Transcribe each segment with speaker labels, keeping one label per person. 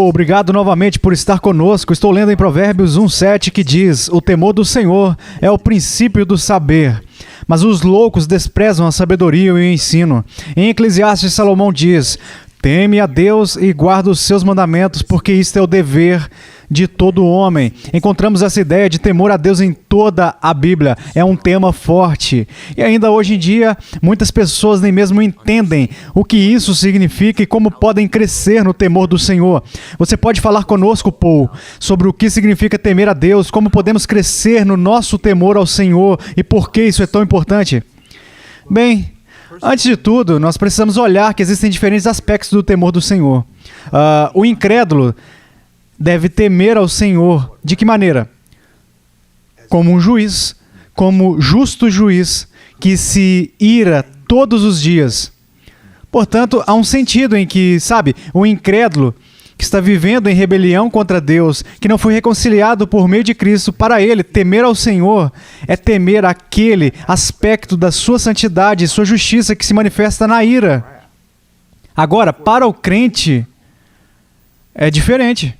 Speaker 1: Obrigado novamente por estar conosco. Estou lendo em Provérbios 1:7 que diz: o temor do Senhor é o princípio do saber, mas os loucos desprezam a sabedoria e o ensino. Em Eclesiastes, Salomão diz: teme a Deus e guarda os seus mandamentos, porque isto é o dever de todo homem. Encontramos essa ideia de temor a Deus em toda a Bíblia. É um tema forte. E ainda hoje em dia, muitas pessoas nem mesmo entendem o que isso significa e como podem crescer no temor do Senhor. Você pode falar conosco, Paul, sobre o que significa temer a Deus, como podemos crescer no nosso temor ao Senhor e por que isso é tão importante? Bem, antes de tudo, nós precisamos olhar que existem diferentes aspectos do temor do Senhor. O incrédulo deve temer ao Senhor. De que maneira? Como um juiz, como justo juiz, que se ira todos os dias. Portanto, há um sentido em que, o incrédulo que está vivendo em rebelião contra Deus, que não foi reconciliado por meio de Cristo, para ele, temer ao Senhor é temer aquele aspecto da sua santidade e sua justiça que se manifesta na ira. Agora, para o crente, é diferente.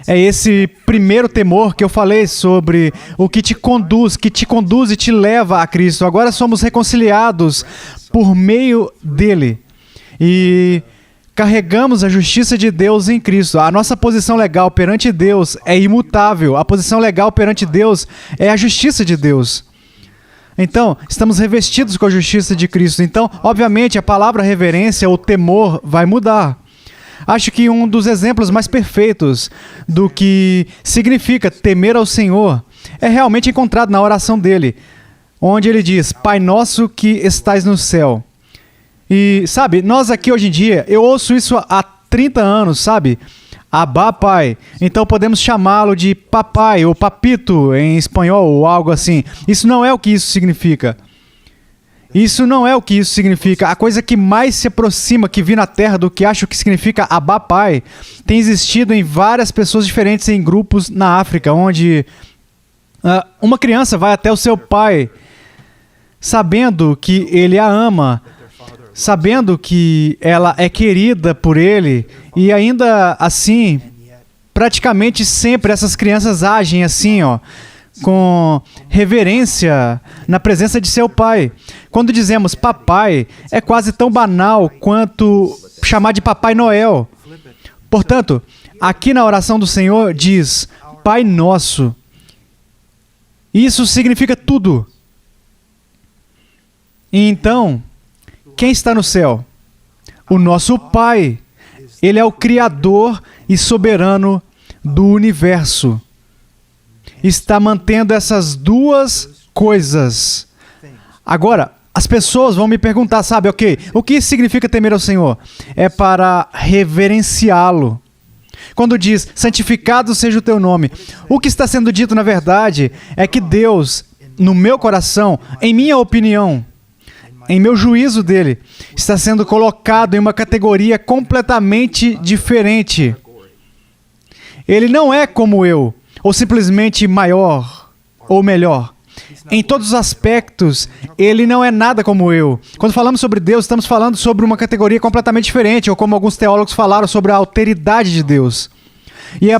Speaker 1: É esse primeiro temor que eu falei sobre o que te conduz e te leva a Cristo. Agora somos reconciliados por meio dele e carregamos a justiça de Deus em Cristo. A nossa posição legal perante Deus é imutável. A posição legal perante Deus é a justiça de Deus. Então, estamos revestidos com a justiça de Cristo. Então, obviamente, a palavra reverência ou temor vai mudar. Acho que um dos exemplos mais perfeitos do que significa temer ao Senhor é realmente encontrado na oração dele, onde ele diz: Pai nosso que estais no céu. E, nós aqui hoje em dia, eu ouço isso há 30 anos, Abá Pai. Então podemos chamá-lo de papai ou papito em espanhol ou algo assim. Isso não é o que isso significa. Isso não é o que isso significa. A coisa que mais se aproxima que vi na Terra do que acho que significa Abá Pai tem existido em várias pessoas diferentes em grupos na África, onde uma criança vai até o seu pai sabendo que ele a ama, sabendo que ela é querida por ele, e ainda assim, praticamente sempre essas crianças agem assim, com reverência na presença de seu pai. Quando dizemos papai, é quase tão banal quanto chamar de Papai Noel. Portanto, aqui na oração do Senhor diz Pai Nosso. Isso significa tudo. E então, quem está no céu? O nosso Pai. Ele é o Criador e soberano do universo. Está mantendo essas duas coisas. Agora, as pessoas vão me perguntar, o que significa temer ao Senhor? É para reverenciá-lo. Quando diz, santificado seja o teu nome, o que está sendo dito na verdade é que Deus, no meu coração, em minha opinião, em meu juízo dele, está sendo colocado em uma categoria completamente diferente. Ele não é como eu, ou simplesmente maior ou melhor. Em todos os aspectos, ele não é nada como eu. Quando falamos sobre Deus, estamos falando sobre uma categoria completamente diferente, ou como alguns teólogos falaram, sobre a alteridade de Deus. E é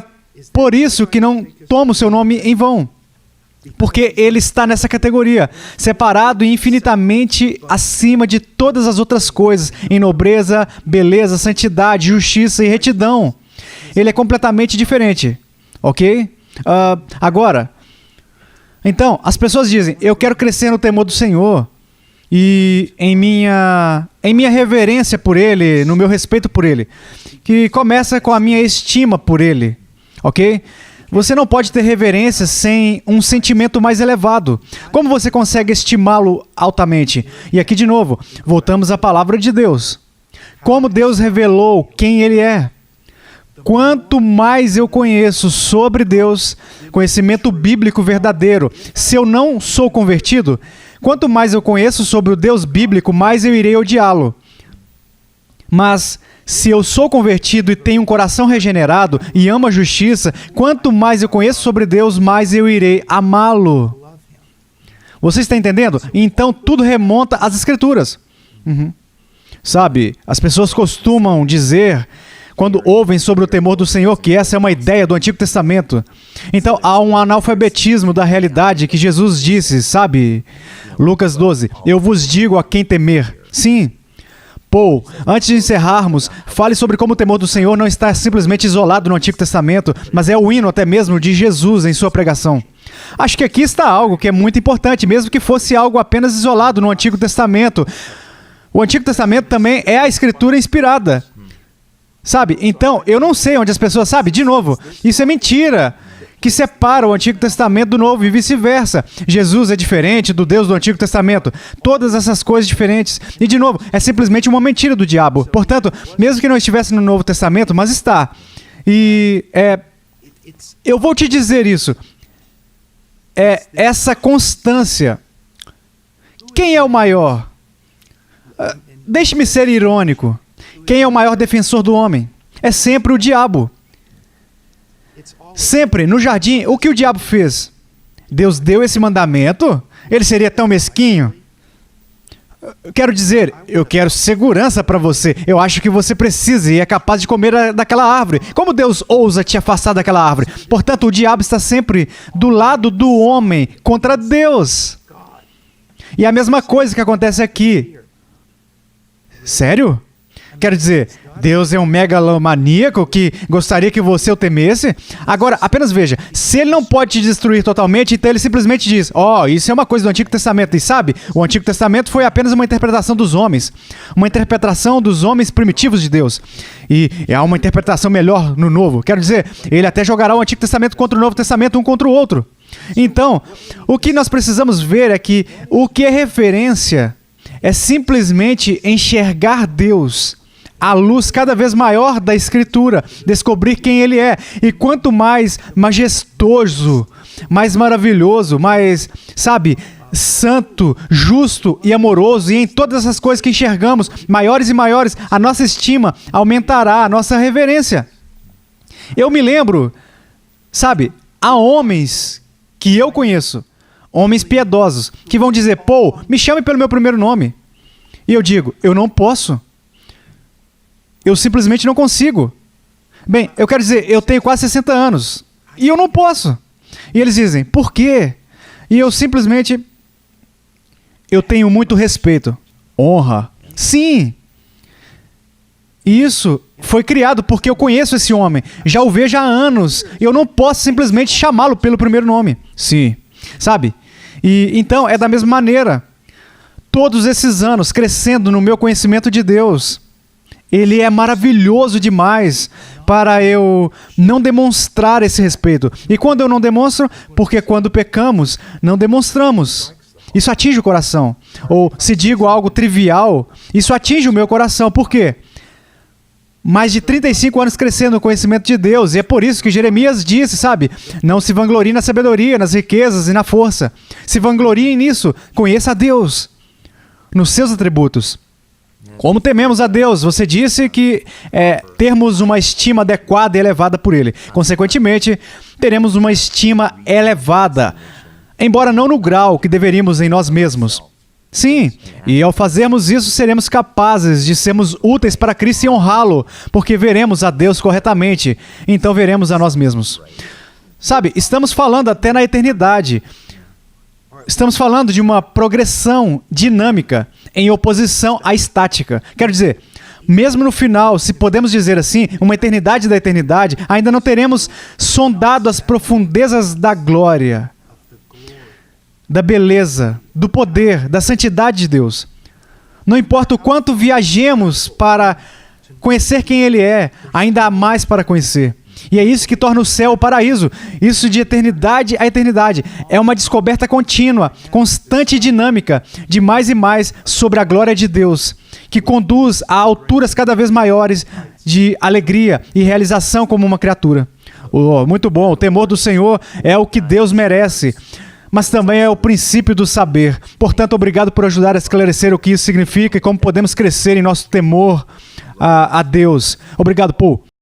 Speaker 1: por isso que não tomo o seu nome em vão. Porque ele está nessa categoria, separado e infinitamente acima de todas as outras coisas, em nobreza, beleza, santidade, justiça e retidão. Ele é completamente diferente, ok? Agora, então, as pessoas dizem, eu quero crescer no temor do Senhor e em minha reverência por Ele, no meu respeito por Ele, que começa com a minha estima por Ele, ok? Você não pode ter reverência sem um sentimento mais elevado. Como você consegue estimá-lo altamente? E aqui de novo, voltamos à palavra de Deus. Como Deus revelou quem Ele é. Quanto mais eu conheço sobre Deus, conhecimento bíblico verdadeiro, se eu não sou convertido, quanto mais eu conheço sobre o Deus bíblico, mais eu irei odiá-lo. Mas se eu sou convertido e tenho um coração regenerado e amo a justiça, quanto mais eu conheço sobre Deus, mais eu irei amá-lo. Você está entendendo? Então tudo remonta às Escrituras. As pessoas costumam dizer quando ouvem sobre o temor do Senhor, que essa é uma ideia do Antigo Testamento. Então, há um analfabetismo da realidade que Jesus disse, sabe? Lucas 12, eu vos digo a quem temer. Sim. Paul, antes de encerrarmos, fale sobre como o temor do Senhor não está simplesmente isolado no Antigo Testamento, mas é o hino até mesmo de Jesus em sua pregação. Acho que aqui está algo que é muito importante, mesmo que fosse algo apenas isolado no Antigo Testamento. O Antigo Testamento também é a Escritura inspirada. Sabe? Então, eu não sei onde as pessoas... Sabe? De novo, isso é mentira. Que separa o Antigo Testamento do Novo e vice-versa. Jesus é diferente do Deus do Antigo Testamento. Todas essas coisas diferentes. E, de novo, é simplesmente uma mentira do diabo. Portanto, mesmo que não estivesse no Novo Testamento, mas está. E eu vou te dizer isso. Essa constância. Quem é o maior? Deixe-me ser irônico. Quem é o maior defensor do homem? É sempre o diabo. Sempre, no jardim, o que o diabo fez? Deus deu esse mandamento? Ele seria tão mesquinho? Quero dizer, eu quero segurança para você. Eu acho que você precisa e é capaz de comer daquela árvore. Como Deus ousa te afastar daquela árvore? Portanto, o diabo está sempre do lado do homem contra Deus. E a mesma coisa que acontece aqui. Sério? Quero dizer, Deus é um megalomaníaco que gostaria que você o temesse? Agora, apenas veja, se ele não pode te destruir totalmente, então ele simplesmente diz, isso é uma coisa do Antigo Testamento. E sabe, o Antigo Testamento foi apenas uma interpretação dos homens. Uma interpretação dos homens primitivos de Deus. E há uma interpretação melhor no Novo. Quero dizer, ele até jogará o Antigo Testamento contra o Novo Testamento, um contra o outro. Então, o que nós precisamos ver é que o que é referência é simplesmente enxergar Deus à luz cada vez maior da Escritura, descobrir quem Ele é. E quanto mais majestoso, mais maravilhoso, mais, sabe, santo, justo e amoroso, e em todas essas coisas que enxergamos, maiores e maiores, a nossa estima aumentará, a nossa reverência. Eu me lembro, sabe, há homens que eu conheço, homens piedosos, que vão dizer, Paul, me chame pelo meu primeiro nome. E eu digo, eu não posso. Eu simplesmente não consigo. Bem, eu quero dizer, eu tenho quase 60 anos e eu não posso. E eles dizem, por quê? E eu simplesmente, eu tenho muito respeito. Honra. Sim. Isso foi criado porque eu conheço esse homem. Já o vejo há anos. E eu não posso simplesmente chamá-lo pelo primeiro nome. Sim. Sabe? E então é da mesma maneira. Todos esses anos crescendo no meu conhecimento de Deus, Ele é maravilhoso demais para eu não demonstrar esse respeito. E quando eu não demonstro, porque quando pecamos, não demonstramos. Isso atinge o coração. Ou se digo algo trivial, isso atinge o meu coração. Por quê? Mais de 35 anos crescendo no conhecimento de Deus. E é por isso que Jeremias disse, sabe? Não se vanglorie na sabedoria, nas riquezas e na força. Se vangloriem nisso. Conheça a Deus nos seus atributos. Como tememos a Deus? Você disse que termos uma estima adequada e elevada por Ele. Consequentemente, teremos uma estima elevada, embora não no grau que deveríamos em nós mesmos. Sim, e ao fazermos isso, seremos capazes de sermos úteis para Cristo e honrá-lo, porque veremos a Deus corretamente, então veremos a nós mesmos. Sabe, estamos falando até na eternidade. Estamos falando de uma progressão dinâmica em oposição à estática. Quero dizer, mesmo no final, se podemos dizer assim, uma eternidade da eternidade, ainda não teremos sondado as profundezas da glória, da beleza, do poder, da santidade de Deus. Não importa o quanto viajemos para conhecer quem Ele é, ainda há mais para conhecer. E é isso que torna o céu o paraíso. Isso de eternidade a eternidade. É uma descoberta contínua, constante e dinâmica, de mais e mais sobre a glória de Deus, que conduz a alturas cada vez maiores de alegria e realização como uma criatura. Muito bom, o temor do Senhor é o que Deus merece, mas também é o princípio do saber. Portanto, obrigado por ajudar a esclarecer o que isso significa e como podemos crescer em nosso temor a Deus. Obrigado, Paul.